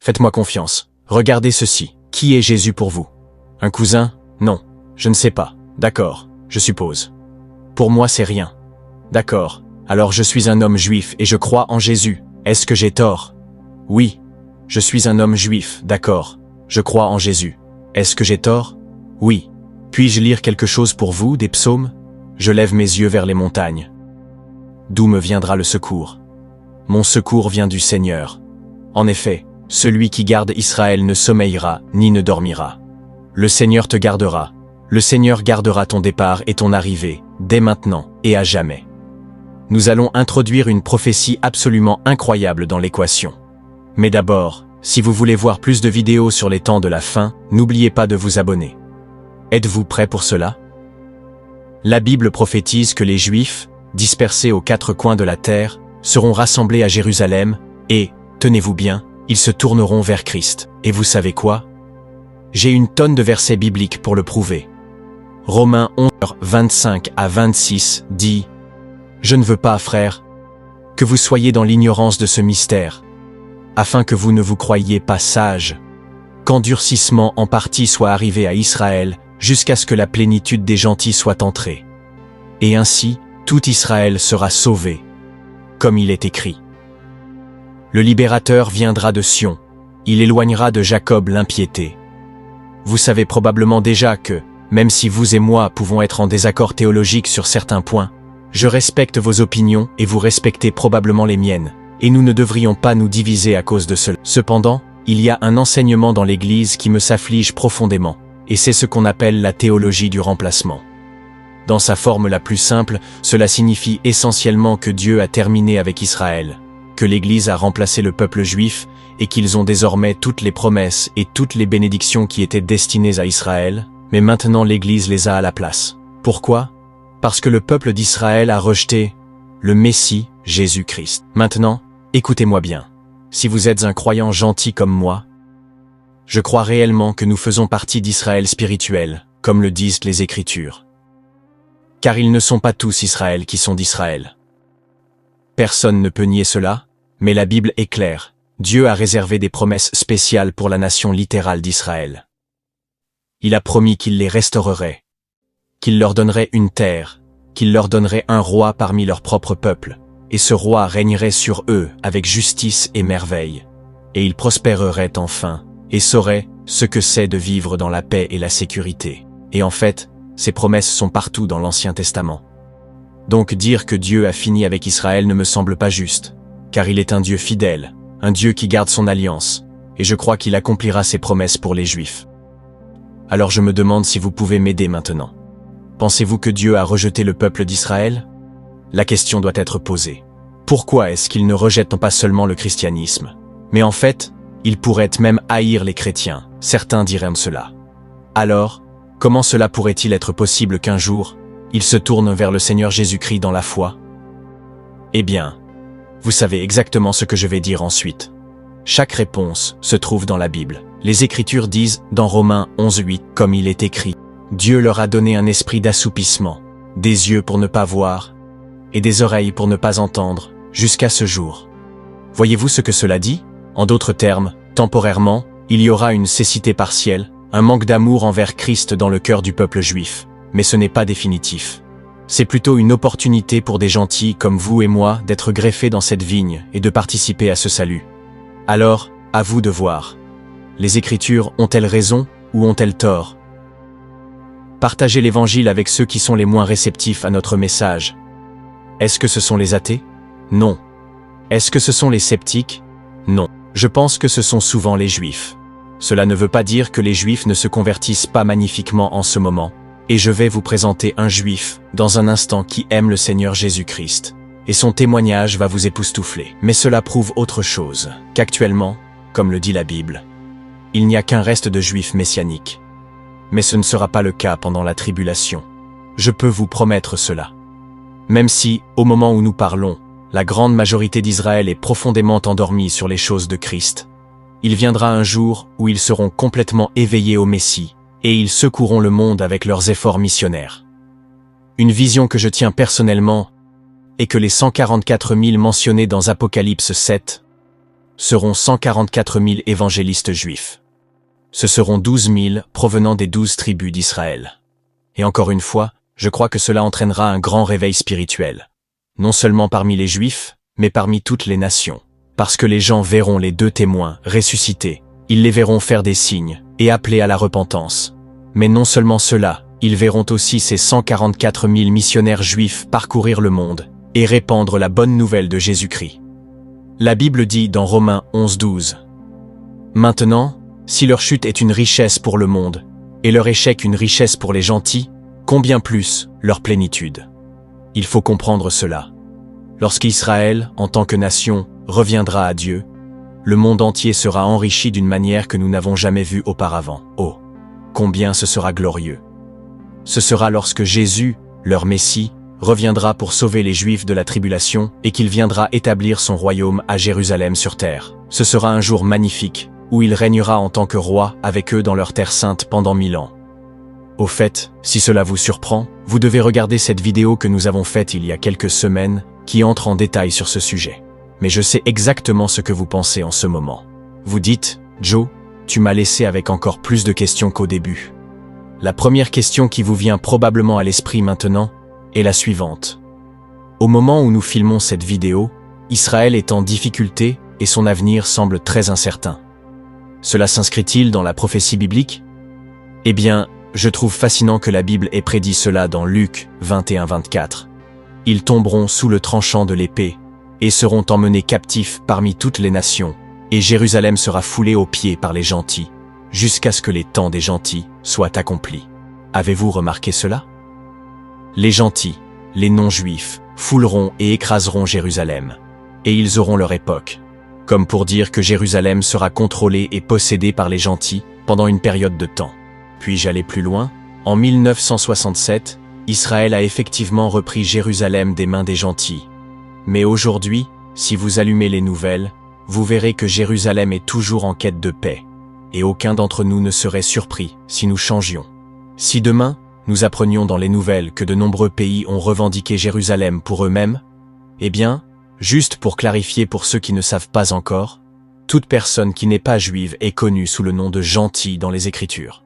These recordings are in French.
Faites-moi confiance. Regardez ceci. Qui est Jésus pour vous? Un cousin? Non. Je ne sais pas. D'accord. Je suppose. Pour moi, c'est rien. D'accord. Alors je suis un homme juif et je crois en Jésus. Est-ce que j'ai tort? Oui. Je suis un homme juif, d'accord. Je crois en Jésus. Est-ce que j'ai tort? Oui. Puis-je lire quelque chose pour vous, des psaumes? Je lève mes yeux vers les montagnes. D'où me viendra le secours? Mon secours vient du Seigneur. En effet, celui qui garde Israël ne sommeillera ni ne dormira. Le Seigneur te gardera. Le Seigneur gardera ton départ et ton arrivée, dès maintenant et à jamais. Nous allons introduire une prophétie absolument incroyable dans l'équation. Mais d'abord, si vous voulez voir plus de vidéos sur les temps de la fin, n'oubliez pas de vous abonner. Êtes-vous prêts pour cela? La Bible prophétise que les Juifs, dispersés aux quatre coins de la terre, seront rassemblés à Jérusalem et, tenez-vous bien, ils se tourneront vers Christ. Et vous savez quoi? J'ai une tonne de versets bibliques pour le prouver. Romains 11, 25 à 26 dit « Je ne veux pas, frères, que vous soyez dans l'ignorance de ce mystère, afin que vous ne vous croyiez pas sages, qu'endurcissement en partie soit arrivé à Israël, jusqu'à ce que la plénitude des gentils soit entrée. Et ainsi, tout Israël sera sauvé, comme il est écrit. Le libérateur viendra de Sion, il éloignera de Jacob l'impiété. Vous savez probablement déjà que, même si vous et moi pouvons être en désaccord théologique sur certains points, je respecte vos opinions et vous respectez probablement les miennes, et nous ne devrions pas nous diviser à cause de cela. Cependant, il y a un enseignement dans l'Église qui me s'afflige profondément, et c'est ce qu'on appelle la théologie du remplacement. Dans sa forme la plus simple, cela signifie essentiellement que Dieu a terminé avec Israël, que l'Église a remplacé le peuple juif et qu'ils ont désormais toutes les promesses et toutes les bénédictions qui étaient destinées à Israël, mais maintenant l'Église les a à la place. Pourquoi? Parce que le peuple d'Israël a rejeté le Messie, Jésus-Christ. Maintenant, écoutez-moi bien. Si vous êtes un croyant gentil comme moi, je crois réellement que nous faisons partie d'Israël spirituel, comme le disent les Écritures. Car ils ne sont pas tous Israël qui sont d'Israël. Personne ne peut nier cela, mais la Bible est claire. Dieu a réservé des promesses spéciales pour la nation littérale d'Israël. Il a promis qu'il les restaurerait, qu'il leur donnerait une terre, qu'il leur donnerait un roi parmi leur propre peuple, et ce roi régnerait sur eux avec justice et merveille, et ils prospéreraient enfin, et sauraient ce que c'est de vivre dans la paix et la sécurité. Et en fait, ces promesses sont partout dans l'Ancien Testament. Donc dire que Dieu a fini avec Israël ne me semble pas juste, car il est un Dieu fidèle, un Dieu qui garde son alliance, et je crois qu'il accomplira ses promesses pour les Juifs. Alors je me demande si vous pouvez m'aider maintenant. Pensez-vous que Dieu a rejeté le peuple d'Israël? La question doit être posée. Pourquoi est-ce qu'il ne rejette pas seulement le christianisme? Mais en fait, il pourrait même haïr les chrétiens, certains diraient cela. Alors, comment cela pourrait-il être possible qu'un jour, il se tourne vers le Seigneur Jésus-Christ dans la foi? Eh bien, vous savez exactement ce que je vais dire ensuite. Chaque réponse se trouve dans la Bible. Les Écritures disent, dans Romains 11:8, comme il est écrit, « Dieu leur a donné un esprit d'assoupissement, des yeux pour ne pas voir, et des oreilles pour ne pas entendre, jusqu'à ce jour. » Voyez-vous ce que cela dit? En d'autres termes, temporairement, il y aura une cécité partielle, un manque d'amour envers Christ dans le cœur du peuple juif, mais ce n'est pas définitif. C'est plutôt une opportunité pour des gentils comme vous et moi d'être greffés dans cette vigne et de participer à ce salut. Alors, à vous de voir. Les Écritures ont-elles raison ou ont-elles tort? Partagez l'Évangile avec ceux qui sont les moins réceptifs à notre message. Est-ce que ce sont les athées? Non. Est-ce que ce sont les sceptiques? Non. Je pense que ce sont souvent les Juifs. Cela ne veut pas dire que les Juifs ne se convertissent pas magnifiquement en ce moment. Et je vais vous présenter un Juif, dans un instant, qui aime le Seigneur Jésus-Christ. Et son témoignage va vous époustoufler. Mais cela prouve autre chose, qu'actuellement, comme le dit la Bible, il n'y a qu'un reste de Juifs messianiques. Mais ce ne sera pas le cas pendant la tribulation. Je peux vous promettre cela. Même si, au moment où nous parlons, la grande majorité d'Israël est profondément endormie sur les choses de Christ, il viendra un jour où ils seront complètement éveillés au Messie, et ils secoueront le monde avec leurs efforts missionnaires. Une vision que je tiens personnellement est que les 144 000 mentionnés dans Apocalypse 7 seront 144 000 évangélistes juifs. Ce seront 12 000 provenant des 12 tribus d'Israël. Et encore une fois, je crois que cela entraînera un grand réveil spirituel. Non seulement parmi les Juifs, mais parmi toutes les nations. Parce que les gens verront les deux témoins ressuscités, ils les verront faire des signes et appeler à la repentance. Mais non seulement cela, ils verront aussi ces 144 000 missionnaires juifs parcourir le monde et répandre la bonne nouvelle de Jésus-Christ. La Bible dit dans Romains 11:12 « Maintenant, si leur chute est une richesse pour le monde, et leur échec une richesse pour les gentils, combien plus leur plénitude ?» Il faut comprendre cela. Lorsqu'Israël, en tant que nation, reviendra à Dieu, le monde entier sera enrichi d'une manière que nous n'avons jamais vue auparavant. Oh, combien ce sera glorieux! Ce sera lorsque Jésus, leur Messie, reviendra pour sauver les Juifs de la tribulation et qu'il viendra établir son royaume à Jérusalem sur terre. Ce sera un jour magnifique, où il régnera en tant que roi avec eux dans leur terre sainte pendant 1000 ans. Au fait, si cela vous surprend, vous devez regarder cette vidéo que nous avons faite il y a quelques semaines, qui entre en détail sur ce sujet. Mais je sais exactement ce que vous pensez en ce moment. Vous dites, Joe, tu m'as laissé avec encore plus de questions qu'au début. La première question qui vous vient probablement à l'esprit maintenant est la suivante. Au moment où nous filmons cette vidéo, Israël est en difficulté et son avenir semble très incertain. Cela s'inscrit-il dans la prophétie biblique? Eh bien, je trouve fascinant que la Bible ait prédit cela dans Luc 21-24. Ils tomberont sous le tranchant de l'épée et seront emmenés captifs parmi toutes les nations, et Jérusalem sera foulée aux pieds par les gentils, jusqu'à ce que les temps des gentils soient accomplis. Avez-vous remarqué cela? Les gentils, les non-juifs, fouleront et écraseront Jérusalem, et ils auront leur époque, comme pour dire que Jérusalem sera contrôlée et possédée par les gentils pendant une période de temps. Puis-je aller plus loin? En 1967, Israël a effectivement repris Jérusalem des mains des gentils. Mais aujourd'hui, si vous allumez les nouvelles, vous verrez que Jérusalem est toujours en quête de paix. Et aucun d'entre nous ne serait surpris si nous changions. Si demain, nous apprenions dans les nouvelles que de nombreux pays ont revendiqué Jérusalem pour eux-mêmes, eh bien, juste pour clarifier pour ceux qui ne savent pas encore, toute personne qui n'est pas juive est connue sous le nom de gentil dans les Écritures.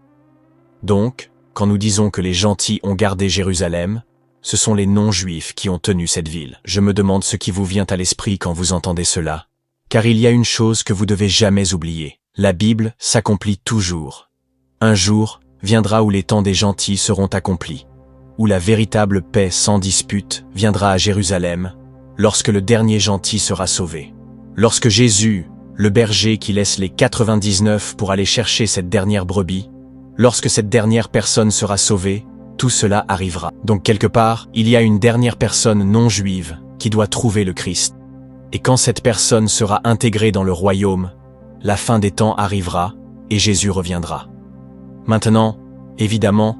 Donc, quand nous disons que les gentils ont gardé Jérusalem, ce sont les non-juifs qui ont tenu cette ville. Je me demande ce qui vous vient à l'esprit quand vous entendez cela. Car il y a une chose que vous devez jamais oublier. La Bible s'accomplit toujours. Un jour viendra où les temps des gentils seront accomplis, où la véritable paix sans dispute viendra à Jérusalem, lorsque le dernier gentil sera sauvé. Lorsque Jésus, le berger qui laisse les 99 pour aller chercher cette dernière brebis, lorsque cette dernière personne sera sauvée, tout cela arrivera. Donc quelque part, il y a une dernière personne non juive qui doit trouver le Christ. Et quand cette personne sera intégrée dans le royaume, la fin des temps arrivera et Jésus reviendra. Maintenant, évidemment,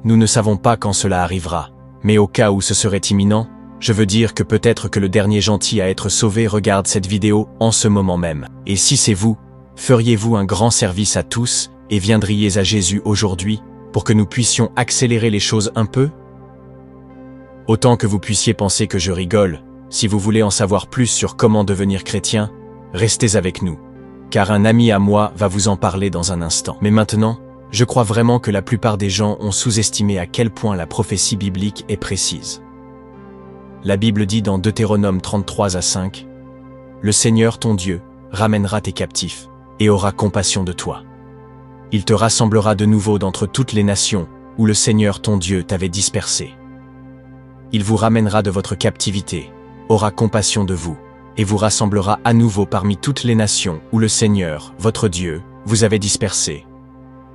nous ne savons pas quand cela arrivera, mais au cas où ce serait imminent, je veux dire que peut-être que le dernier gentil à être sauvé regarde cette vidéo en ce moment même. Et si c'est vous, feriez-vous un grand service à tous et viendriez à Jésus aujourd'hui pour que nous puissions accélérer les choses un peu? Autant que vous puissiez penser que je rigole, si vous voulez en savoir plus sur comment devenir chrétien, restez avec nous, car un ami à moi va vous en parler dans un instant. Mais maintenant, je crois vraiment que la plupart des gens ont sous-estimé à quel point la prophétie biblique est précise. La Bible dit dans Deutéronome 33-5, « Le Seigneur ton Dieu ramènera tes captifs et aura compassion de toi. Il te rassemblera de nouveau d'entre toutes les nations où le Seigneur ton Dieu t'avait dispersé. Il vous ramènera de votre captivité, aura compassion de vous, et vous rassemblera à nouveau parmi toutes les nations où le Seigneur, votre Dieu, vous avait dispersé.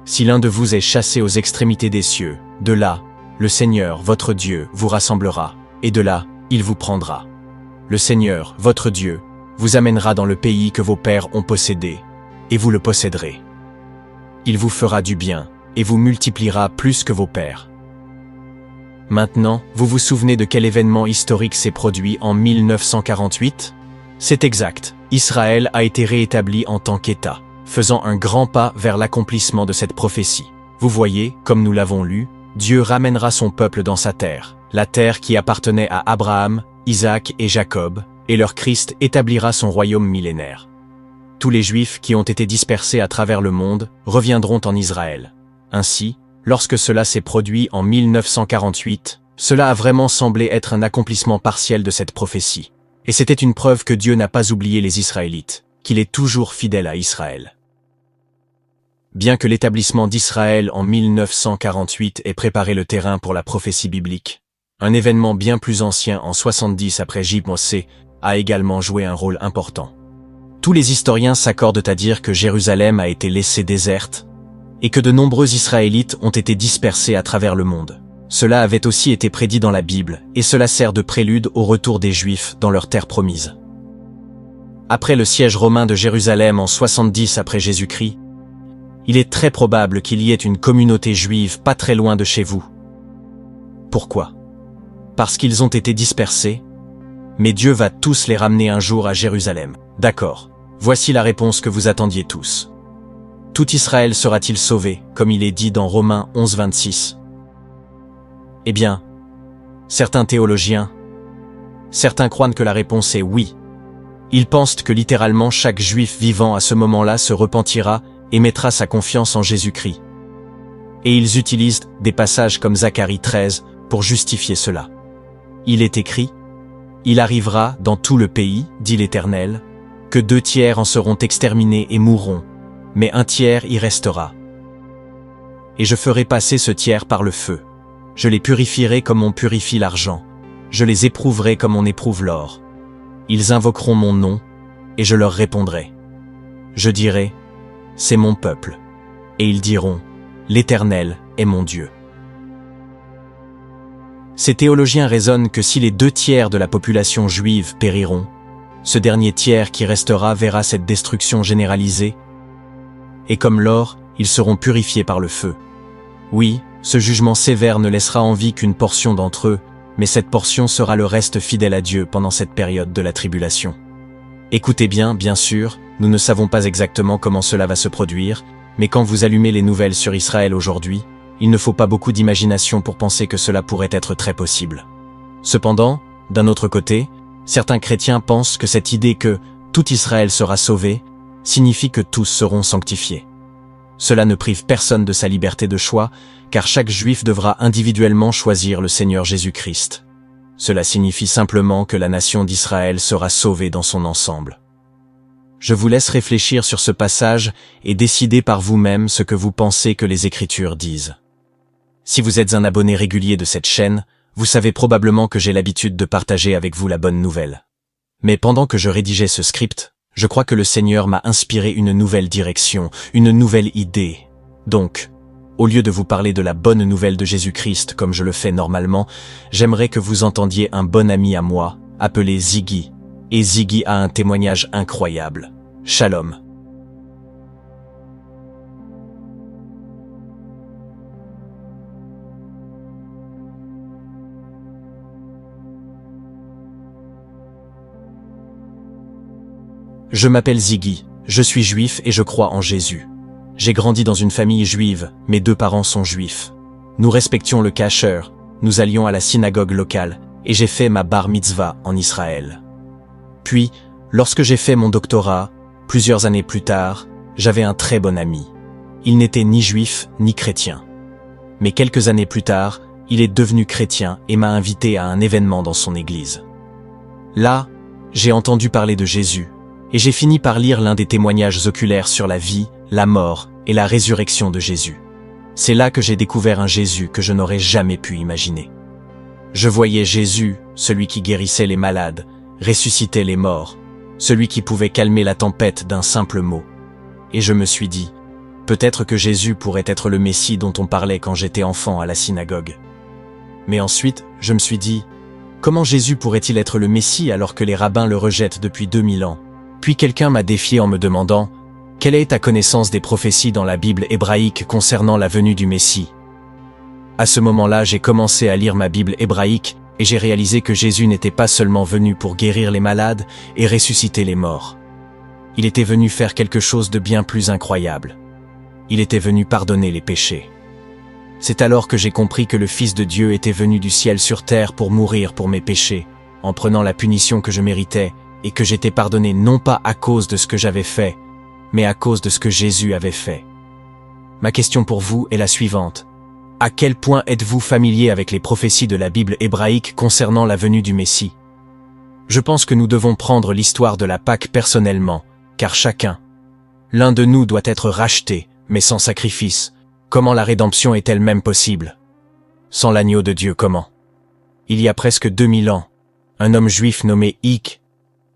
Si l'un de vous est chassé aux extrémités des cieux, de là, le Seigneur, votre Dieu, vous rassemblera, et de là, il vous prendra. Le Seigneur, votre Dieu, vous amènera dans le pays que vos pères ont possédé, et vous le posséderez. Il vous fera du bien, et vous multipliera plus que vos pères. » Maintenant, vous vous souvenez de quel événement historique s'est produit en 1948? C'est exact, Israël a été réétabli en tant qu'État, faisant un grand pas vers l'accomplissement de cette prophétie. Vous voyez, comme nous l'avons lu, Dieu ramènera son peuple dans sa terre, la terre qui appartenait à Abraham, Isaac et Jacob, et leur Christ établira son royaume millénaire. tous les Juifs qui ont été dispersés à travers le monde reviendront en Israël. Ainsi, lorsque cela s'est produit en 1948, cela a vraiment semblé être un accomplissement partiel de cette prophétie. Et c'était une preuve que Dieu n'a pas oublié les Israélites, qu'il est toujours fidèle à Israël. Bien que l'établissement d'Israël en 1948 ait préparé le terrain pour la prophétie biblique, un événement bien plus ancien en 70 après J-Mosé a également joué un rôle important. Tous les historiens s'accordent à dire que Jérusalem a été laissée déserte et que de nombreux Israélites ont été dispersés à travers le monde. Cela avait aussi été prédit dans la Bible et cela sert de prélude au retour des Juifs dans leur terre promise. Après le siège romain de Jérusalem en 70 après Jésus-Christ, il est très probable qu'il y ait une communauté juive pas très loin de chez vous. Pourquoi? Parce qu'ils ont été dispersés, mais Dieu va tous les ramener un jour à Jérusalem. D'accord, voici la réponse que vous attendiez tous. Tout Israël sera-t-il sauvé, comme il est dit dans Romains 11, 26? Eh bien, certains théologiens croient que la réponse est oui. Ils pensent que littéralement chaque juif vivant à ce moment-là se repentira et mettra sa confiance en Jésus-Christ. Et ils utilisent des passages comme Zacharie 13 pour justifier cela. Il est écrit: « Il arrivera dans tout le pays, dit l'Éternel, que 2/3 en seront exterminés et mourront, mais 1/3 y restera. Et je ferai passer ce tiers par le feu. Je les purifierai comme on purifie l'argent. Je les éprouverai comme on éprouve l'or. Ils invoqueront mon nom, et je leur répondrai. Je dirai: c'est mon peuple. Et ils diront: l'Éternel est mon Dieu. » Ces théologiens raisonnent que si les 2/3 de la population juive périront, ce dernier tiers qui restera verra cette destruction généralisée, et comme l'or, ils seront purifiés par le feu. Oui, ce jugement sévère ne laissera en vie qu'une portion d'entre eux, mais cette portion sera le reste fidèle à Dieu pendant cette période de la tribulation. Écoutez bien sûr, nous ne savons pas exactement comment cela va se produire, mais quand vous allumez les nouvelles sur Israël aujourd'hui, il ne faut pas beaucoup d'imagination pour penser que cela pourrait être très possible. Cependant, d'un autre côté, certains chrétiens pensent que cette idée que tout Israël sera sauvé signifie que tous seront sanctifiés. Cela ne prive personne de sa liberté de choix, car chaque juif devra individuellement choisir le Seigneur Jésus-Christ. Cela signifie simplement que la nation d'Israël sera sauvée dans son ensemble. Je vous laisse réfléchir sur ce passage et décider par vous-même ce que vous pensez que les Écritures disent. Si vous êtes un abonné régulier de cette chaîne, vous savez probablement que j'ai l'habitude de partager avec vous la bonne nouvelle. Mais pendant que je rédigeais ce script, je crois que le Seigneur m'a inspiré une nouvelle direction, une nouvelle idée. Donc, au lieu de vous parler de la bonne nouvelle de Jésus-Christ comme je le fais normalement, j'aimerais que vous entendiez un bon ami à moi, appelé Ziggy. Et Ziggy a un témoignage incroyable. Shalom. Je m'appelle Ziggy, je suis juif et je crois en Jésus. J'ai grandi dans une famille juive, mes 2 parents sont juifs. Nous respections le kasher, nous allions à la synagogue locale, et j'ai fait ma bar mitzvah en Israël. Puis, lorsque j'ai fait mon doctorat, plusieurs années plus tard, j'avais un très bon ami. Il n'était ni juif ni chrétien. Mais quelques années plus tard, il est devenu chrétien et m'a invité à un événement dans son église. Là, j'ai entendu parler de Jésus, et j'ai fini par lire l'un des témoignages oculaires sur la vie, la mort et la résurrection de Jésus. C'est là que j'ai découvert un Jésus que je n'aurais jamais pu imaginer. Je voyais Jésus, celui qui guérissait les malades, ressuscitait les morts, celui qui pouvait calmer la tempête d'un simple mot. Et je me suis dit, peut-être que Jésus pourrait être le Messie dont on parlait quand j'étais enfant à la synagogue. Mais ensuite, je me suis dit, comment Jésus pourrait-il être le Messie alors que les rabbins le rejettent depuis 2000 ans? Puis quelqu'un m'a défié en me demandant, quelle est ta connaissance des prophéties dans la Bible hébraïque concernant la venue du Messie? À ce moment-là, j'ai commencé à lire ma Bible hébraïque et j'ai réalisé que Jésus n'était pas seulement venu pour guérir les malades et ressusciter les morts. Il était venu faire quelque chose de bien plus incroyable. Il était venu pardonner les péchés. C'est alors que j'ai compris que le Fils de Dieu était venu du ciel sur terre pour mourir pour mes péchés, en prenant la punition que je méritais, et que j'étais pardonné non pas à cause de ce que j'avais fait, mais à cause de ce que Jésus avait fait. Ma question pour vous est la suivante. À quel point êtes-vous familier avec les prophéties de la Bible hébraïque concernant la venue du Messie? Je pense que nous devons prendre l'histoire de la Pâque personnellement, car l'un de nous doit être racheté, mais sans sacrifice. Comment la rédemption est elle-même possible? Sans l'agneau de Dieu, comment? Il y a presque 2000 ans, un homme juif nommé Hic,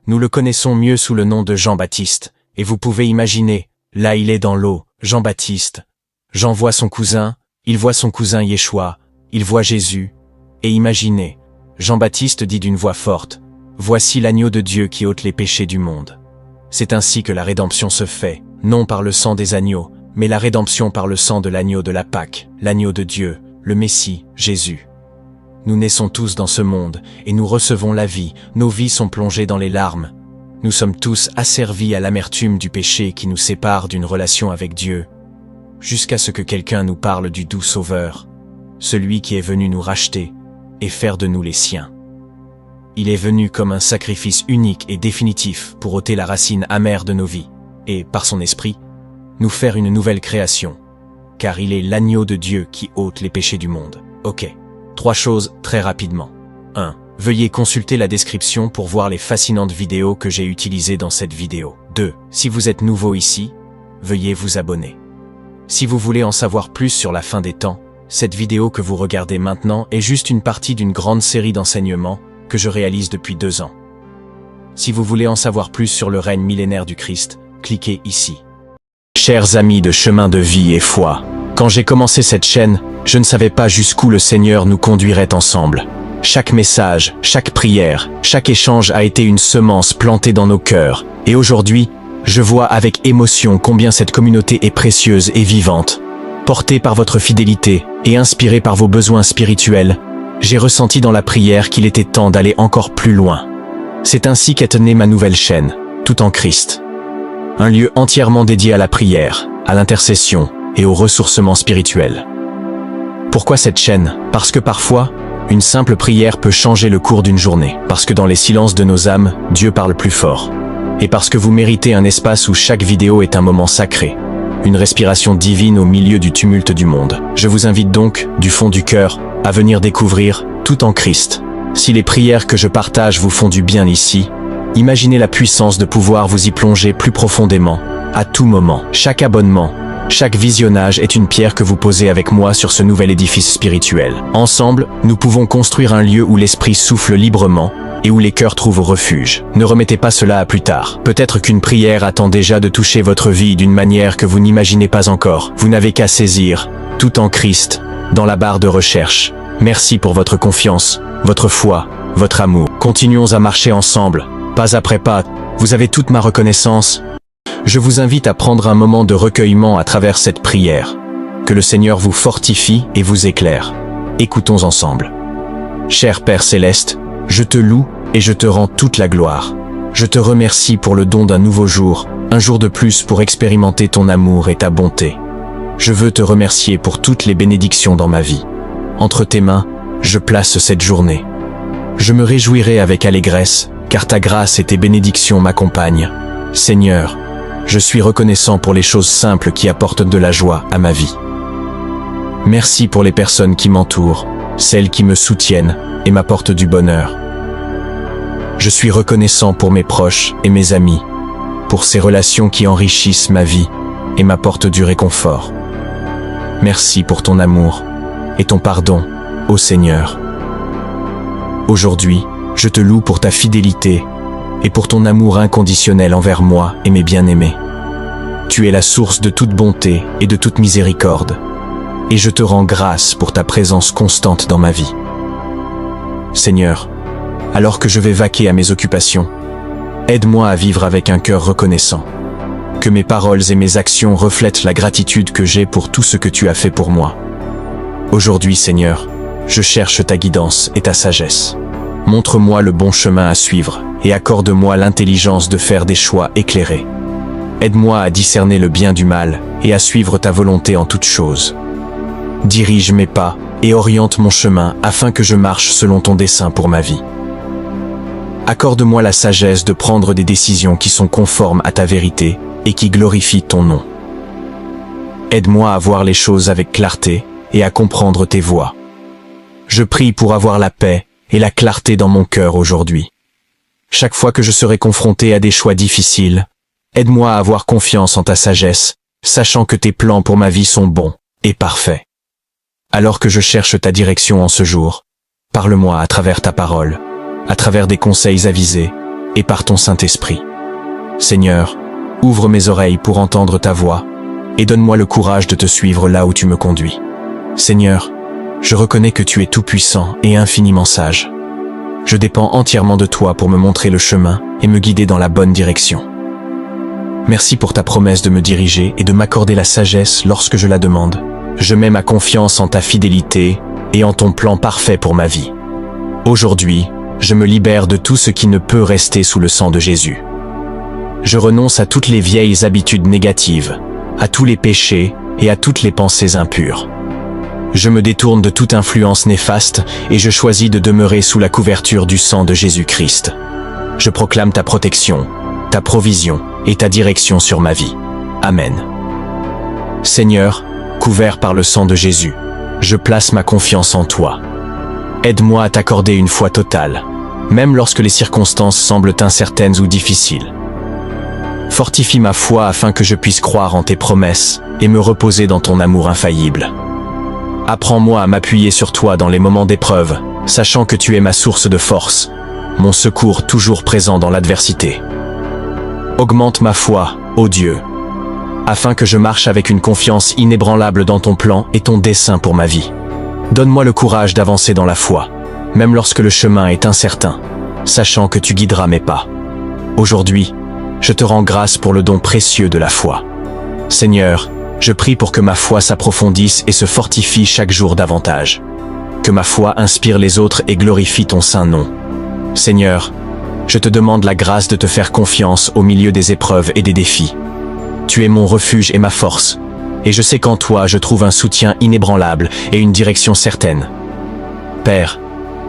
nous le connaissons mieux sous le nom de Jean-Baptiste, et vous pouvez imaginer, là il est dans l'eau, Jean-Baptiste. Jean voit son cousin, il voit son cousin Yeshua, il voit Jésus, et imaginez, Jean-Baptiste dit d'une voix forte, « Voici l'agneau de Dieu qui ôte les péchés du monde. » C'est ainsi que la rédemption se fait, non par le sang des agneaux, mais la rédemption par le sang de l'agneau de la Pâque, l'agneau de Dieu, le Messie, Jésus. Nous naissons tous dans ce monde, et nous recevons la vie, nos vies sont plongées dans les larmes. Nous sommes tous asservis à l'amertume du péché qui nous sépare d'une relation avec Dieu, jusqu'à ce que quelqu'un nous parle du doux Sauveur, celui qui est venu nous racheter et faire de nous les siens. Il est venu comme un sacrifice unique et définitif pour ôter la racine amère de nos vies, et, par son esprit, nous faire une nouvelle création, car il est l'agneau de Dieu qui ôte les péchés du monde. Ok. 3 choses très rapidement. 1. Veuillez consulter la description pour voir les fascinantes vidéos que j'ai utilisées dans cette vidéo. 2. Si vous êtes nouveau ici, veuillez vous abonner. Si vous voulez en savoir plus sur la fin des temps, cette vidéo que vous regardez maintenant est juste une partie d'une grande série d'enseignements que je réalise depuis 2 ans. Si vous voulez en savoir plus sur le règne millénaire du Christ, cliquez ici. Chers amis de chemin de vie et foi, quand j'ai commencé cette chaîne, je ne savais pas jusqu'où le Seigneur nous conduirait ensemble. Chaque message, chaque prière, chaque échange a été une semence plantée dans nos cœurs, et aujourd'hui, je vois avec émotion combien cette communauté est précieuse et vivante. Portée par votre fidélité et inspirée par vos besoins spirituels, j'ai ressenti dans la prière qu'il était temps d'aller encore plus loin. C'est ainsi qu'est née ma nouvelle chaîne, Tout en Christ. Un lieu entièrement dédié à la prière, à l'intercession et au ressourcement spirituel. Pourquoi cette chaîne? Parce que parfois, une simple prière peut changer le cours d'une journée. Parce que dans les silences de nos âmes, Dieu parle plus fort. Et parce que vous méritez un espace où chaque vidéo est un moment sacré. Une respiration divine au milieu du tumulte du monde. Je vous invite donc, du fond du cœur, à venir découvrir Tout en Christ. Si les prières que je partage vous font du bien ici, imaginez la puissance de pouvoir vous y plonger plus profondément, à tout moment. Chaque abonnement, chaque visionnage est une pierre que vous posez avec moi sur ce nouvel édifice spirituel. Ensemble, nous pouvons construire un lieu où l'esprit souffle librement et où les cœurs trouvent refuge. Ne remettez pas cela à plus tard. Peut-être qu'une prière attend déjà de toucher votre vie d'une manière que vous n'imaginez pas encore. Vous n'avez qu'à saisir Tout en Christ dans la barre de recherche. Merci pour votre confiance, votre foi, votre amour. Continuons à marcher ensemble, pas après pas. Vous avez toute ma reconnaissance. Je vous invite à prendre un moment de recueillement à travers cette prière. Que le Seigneur vous fortifie et vous éclaire. Écoutons ensemble. Cher Père Céleste, je te loue et je te rends toute la gloire. Je te remercie pour le don d'un nouveau jour, un jour de plus pour expérimenter ton amour et ta bonté. Je veux te remercier pour toutes les bénédictions dans ma vie. Entre tes mains, je place cette journée. Je me réjouirai avec allégresse, car ta grâce et tes bénédictions m'accompagnent. Seigneur, je suis reconnaissant pour les choses simples qui apportent de la joie à ma vie. Merci pour les personnes qui m'entourent, celles qui me soutiennent et m'apportent du bonheur. Je suis reconnaissant pour mes proches et mes amis, pour ces relations qui enrichissent ma vie et m'apportent du réconfort. Merci pour ton amour et ton pardon, ô Seigneur. Aujourd'hui, je te loue pour ta fidélité et pour ton amour inconditionnel envers moi et mes bien-aimés. Tu es la source de toute bonté et de toute miséricorde, et je te rends grâce pour ta présence constante dans ma vie. Seigneur, alors que je vais vaquer à mes occupations, aide-moi à vivre avec un cœur reconnaissant. Que mes paroles et mes actions reflètent la gratitude que j'ai pour tout ce que tu as fait pour moi. Aujourd'hui, Seigneur, je cherche ta guidance et ta sagesse. Montre-moi le bon chemin à suivre et accorde-moi l'intelligence de faire des choix éclairés. Aide-moi à discerner le bien du mal et à suivre ta volonté en toutes choses. Dirige mes pas et oriente mon chemin afin que je marche selon ton dessein pour ma vie. Accorde-moi la sagesse de prendre des décisions qui sont conformes à ta vérité et qui glorifie ton nom. Aide-moi à voir les choses avec clarté et à comprendre tes voies. Je prie pour avoir la paix et la clarté dans mon cœur aujourd'hui. Chaque fois que je serai confronté à des choix difficiles, aide-moi à avoir confiance en ta sagesse, sachant que tes plans pour ma vie sont bons et parfaits. Alors que je cherche ta direction en ce jour, parle-moi à travers ta parole, à travers des conseils avisés et par ton Saint-Esprit. Seigneur, ouvre mes oreilles pour entendre ta voix et donne-moi le courage de te suivre là où tu me conduis. Seigneur, je reconnais que tu es tout-puissant et infiniment sage. Je dépends entièrement de toi pour me montrer le chemin et me guider dans la bonne direction. Merci pour ta promesse de me diriger et de m'accorder la sagesse lorsque je la demande. Je mets ma confiance en ta fidélité et en ton plan parfait pour ma vie. Aujourd'hui, je me libère de tout ce qui ne peut rester sous le sang de Jésus. Je renonce à toutes les vieilles habitudes négatives, à tous les péchés et à toutes les pensées impures. Je me détourne de toute influence néfaste et je choisis de demeurer sous la couverture du sang de Jésus-Christ. Je proclame ta protection, ta provision et ta direction sur ma vie. Amen. Seigneur, couvert par le sang de Jésus, je place ma confiance en toi. Aide-moi à t'accorder une foi totale, même lorsque les circonstances semblent incertaines ou difficiles. Fortifie ma foi afin que je puisse croire en tes promesses et me reposer dans ton amour infaillible. Apprends-moi à m'appuyer sur toi dans les moments d'épreuve, sachant que tu es ma source de force, mon secours toujours présent dans l'adversité. Augmente ma foi, ô Dieu, afin que je marche avec une confiance inébranlable dans ton plan et ton dessein pour ma vie. Donne-moi le courage d'avancer dans la foi, même lorsque le chemin est incertain, sachant que tu guideras mes pas. Aujourd'hui, je te rends grâce pour le don précieux de la foi. Seigneur, je prie pour que ma foi s'approfondisse et se fortifie chaque jour davantage. Que ma foi inspire les autres et glorifie ton saint nom. Seigneur, je te demande la grâce de te faire confiance au milieu des épreuves et des défis. Tu es mon refuge et ma force, et je sais qu'en toi je trouve un soutien inébranlable et une direction certaine. Père,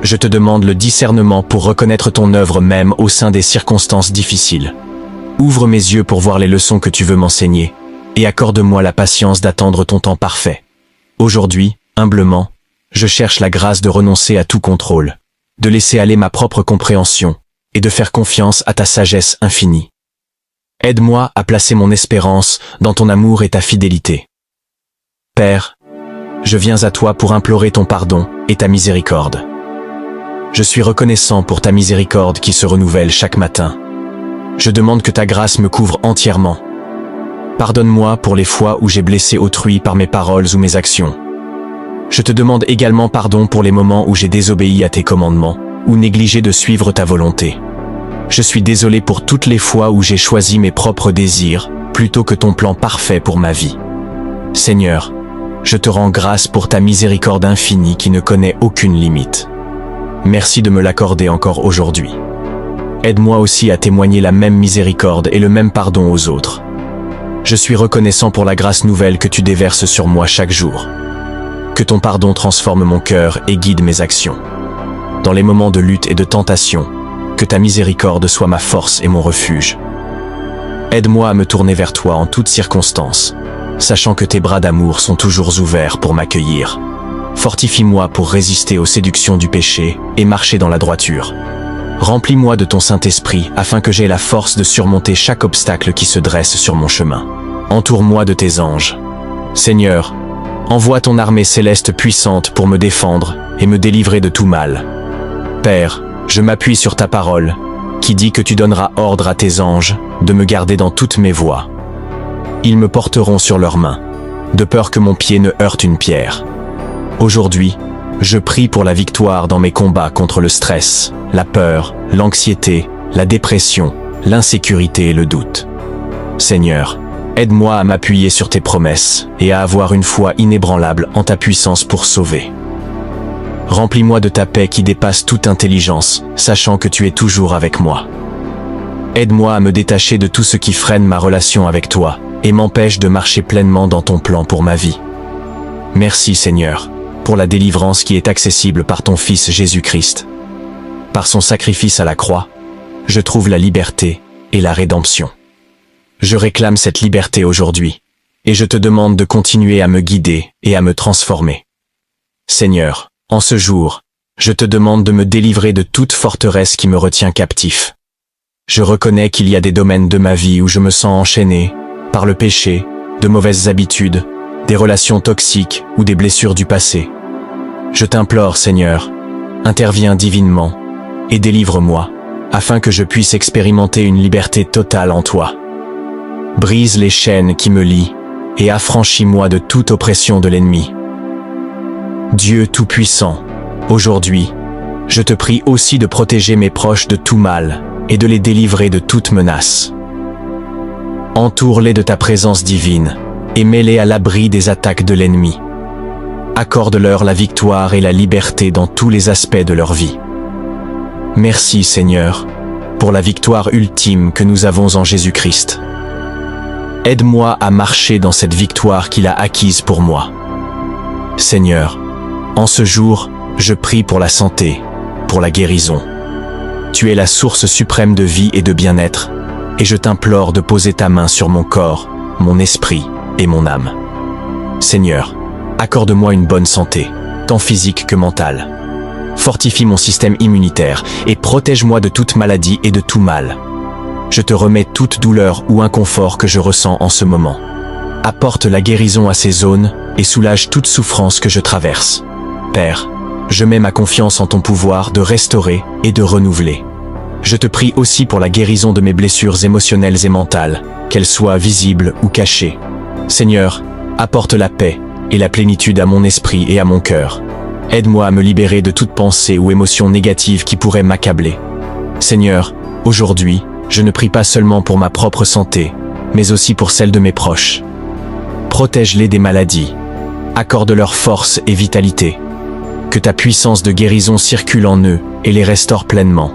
je te demande le discernement pour reconnaître ton œuvre même au sein des circonstances difficiles. Ouvre mes yeux pour voir les leçons que tu veux m'enseigner, et accorde-moi la patience d'attendre ton temps parfait. Aujourd'hui, humblement, je cherche la grâce de renoncer à tout contrôle, de laisser aller ma propre compréhension, et de faire confiance à ta sagesse infinie. Aide-moi à placer mon espérance dans ton amour et ta fidélité. Père, je viens à toi pour implorer ton pardon et ta miséricorde. Je suis reconnaissant pour ta miséricorde qui se renouvelle chaque matin. Je demande que ta grâce me couvre entièrement. Pardonne-moi pour les fois où j'ai blessé autrui par mes paroles ou mes actions. Je te demande également pardon pour les moments où j'ai désobéi à tes commandements ou négligé de suivre ta volonté. Je suis désolé pour toutes les fois où j'ai choisi mes propres désirs plutôt que ton plan parfait pour ma vie. Seigneur, je te rends grâce pour ta miséricorde infinie qui ne connaît aucune limite. Merci de me l'accorder encore aujourd'hui. Aide-moi aussi à témoigner la même miséricorde et le même pardon aux autres. Je suis reconnaissant pour la grâce nouvelle que tu déverses sur moi chaque jour. Que ton pardon transforme mon cœur et guide mes actions. Dans les moments de lutte et de tentation, que ta miséricorde soit ma force et mon refuge. Aide-moi à me tourner vers toi en toutes circonstances, sachant que tes bras d'amour sont toujours ouverts pour m'accueillir. Fortifie-moi pour résister aux séductions du péché et marcher dans la droiture. Remplis-moi de ton Saint-Esprit afin que j'aie la force de surmonter chaque obstacle qui se dresse sur mon chemin. Entoure-moi de tes anges. Seigneur, envoie ton armée céleste puissante pour me défendre et me délivrer de tout mal. Père, je m'appuie sur ta parole, qui dit que tu donneras ordre à tes anges de me garder dans toutes mes voies. Ils me porteront sur leurs mains, de peur que mon pied ne heurte une pierre. Aujourd'hui, je prie pour la victoire dans mes combats contre le stress, la peur, l'anxiété, la dépression, l'insécurité et le doute. Seigneur, aide-moi à m'appuyer sur tes promesses et à avoir une foi inébranlable en ta puissance pour sauver. Remplis-moi de ta paix qui dépasse toute intelligence, sachant que tu es toujours avec moi. Aide-moi à me détacher de tout ce qui freine ma relation avec toi et m'empêche de marcher pleinement dans ton plan pour ma vie. Merci Seigneur, pour la délivrance qui est accessible par ton Fils Jésus-Christ. Par son sacrifice à la croix, je trouve la liberté et la rédemption. je réclame cette liberté aujourd'hui, et je te demande de continuer à me guider et à me transformer. Seigneur, en ce jour, je te demande de me délivrer de toute forteresse qui me retient captif. Je reconnais qu'il y a des domaines de ma vie où je me sens enchaîné par le péché, de mauvaises habitudes, des relations toxiques ou des blessures du passé. Je t'implore, Seigneur, interviens divinement et délivre-moi, afin que je puisse expérimenter une liberté totale en toi. Brise les chaînes qui me lient et affranchis-moi de toute oppression de l'ennemi. Dieu Tout-Puissant, aujourd'hui, je te prie aussi de protéger mes proches de tout mal et de les délivrer de toute menace. Entoure-les de ta présence divine et mets-les à l'abri des attaques de l'ennemi. Accorde-leur la victoire et la liberté dans tous les aspects de leur vie. Merci Seigneur, pour la victoire ultime que nous avons en Jésus-Christ. Aide-moi à marcher dans cette victoire qu'il a acquise pour moi. Seigneur, en ce jour, je prie pour la santé, pour la guérison. Tu es la source suprême de vie et de bien-être, et je t'implore de poser ta main sur mon corps, mon esprit et mon âme. Seigneur, accorde-moi une bonne santé, tant physique que mentale. Fortifie mon système immunitaire et protège-moi de toute maladie et de tout mal. Je te remets toute douleur ou inconfort que je ressens en ce moment. Apporte la guérison à ces zones et soulage toute souffrance que je traverse. Père, je mets ma confiance en ton pouvoir de restaurer et de renouveler. Je te prie aussi pour la guérison de mes blessures émotionnelles et mentales, qu'elles soient visibles ou cachées. Seigneur, apporte la paix et la plénitude à mon esprit et à mon cœur. Aide-moi à me libérer de toute pensée ou émotion négative qui pourrait m'accabler. Seigneur, aujourd'hui, je ne prie pas seulement pour ma propre santé, mais aussi pour celle de mes proches. Protège-les des maladies. Accorde-leur force et vitalité. Que ta puissance de guérison circule en eux et les restaure pleinement.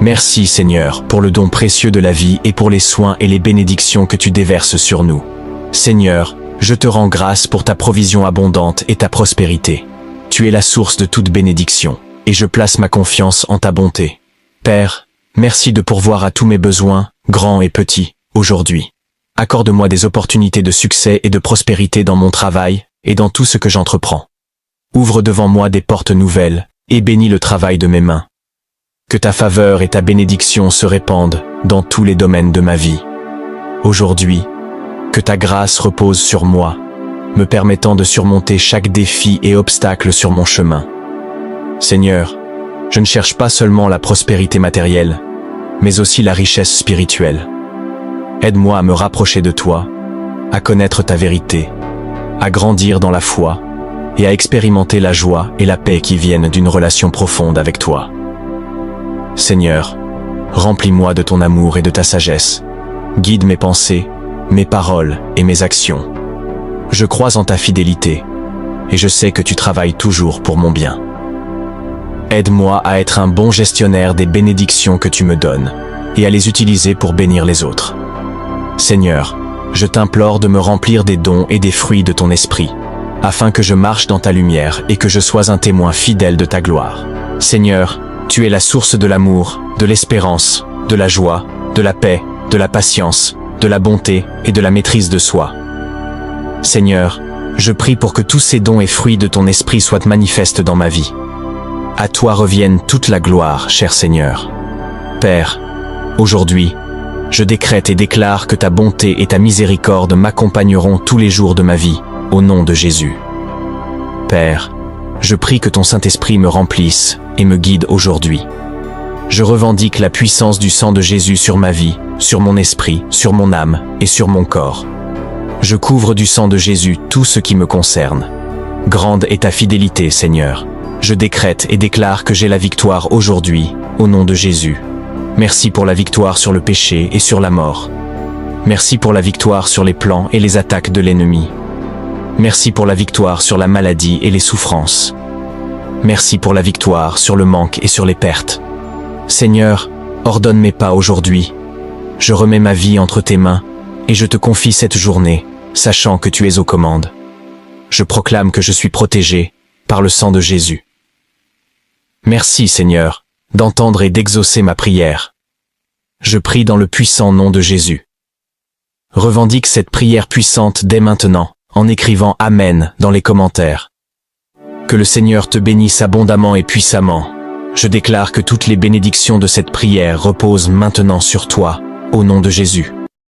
Merci Seigneur pour le don précieux de la vie et pour les soins et les bénédictions que tu déverses sur nous. Seigneur, je te rends grâce pour ta provision abondante et ta prospérité. Tu es la source de toute bénédiction, et je place ma confiance en ta bonté. Père, merci de pourvoir à tous mes besoins, grands et petits, aujourd'hui. Accorde-moi des opportunités de succès et de prospérité dans mon travail et dans tout ce que j'entreprends. Ouvre devant moi des portes nouvelles et bénis le travail de mes mains. Que ta faveur et ta bénédiction se répandent dans tous les domaines de ma vie. Aujourd'hui, que ta grâce repose sur moi, me permettant de surmonter chaque défi et obstacle sur mon chemin. Seigneur, je ne cherche pas seulement la prospérité matérielle, mais aussi la richesse spirituelle. Aide-moi à me rapprocher de toi, à connaître ta vérité, à grandir dans la foi et à expérimenter la joie et la paix qui viennent d'une relation profonde avec toi. Seigneur, remplis-moi de ton amour et de ta sagesse. Guide mes pensées, mes paroles et mes actions. Je crois en ta fidélité, et je sais que tu travailles toujours pour mon bien. Aide-moi à être un bon gestionnaire des bénédictions que tu me donnes, et à les utiliser pour bénir les autres. Seigneur, je t'implore de me remplir des dons et des fruits de ton esprit, afin que je marche dans ta lumière et que je sois un témoin fidèle de ta gloire. Seigneur, tu es la source de l'amour, de l'espérance, de la joie, de la paix, de la patience, de la bonté et de la maîtrise de soi. Seigneur, je prie pour que tous ces dons et fruits de ton esprit soient manifestes dans ma vie. À toi revienne toute la gloire, cher Seigneur. Père, aujourd'hui, je décrète et déclare que ta bonté et ta miséricorde m'accompagneront tous les jours de ma vie, au nom de Jésus. Père, je prie que ton Saint-Esprit me remplisse et me guide aujourd'hui. Je revendique la puissance du sang de Jésus sur ma vie, sur mon esprit, sur mon âme et sur mon corps. Je couvre du sang de Jésus tout ce qui me concerne. Grande est ta fidélité, Seigneur. Je décrète et déclare que j'ai la victoire aujourd'hui, au nom de Jésus. Merci pour la victoire sur le péché et sur la mort. Merci pour la victoire sur les plans et les attaques de l'ennemi. Merci pour la victoire sur la maladie et les souffrances. Merci pour la victoire sur le manque et sur les pertes. Seigneur, ordonne mes pas aujourd'hui. Je remets ma vie entre tes mains et je te confie cette journée, sachant que tu es aux commandes. Je proclame que je suis protégé par le sang de Jésus. Merci, Seigneur, d'entendre et d'exaucer ma prière. Je prie dans le puissant nom de Jésus. Revendique cette prière puissante dès maintenant, en écrivant Amen dans les commentaires. Que le Seigneur te bénisse abondamment et puissamment. Je déclare que toutes les bénédictions de cette prière reposent maintenant sur toi, au nom de Jésus.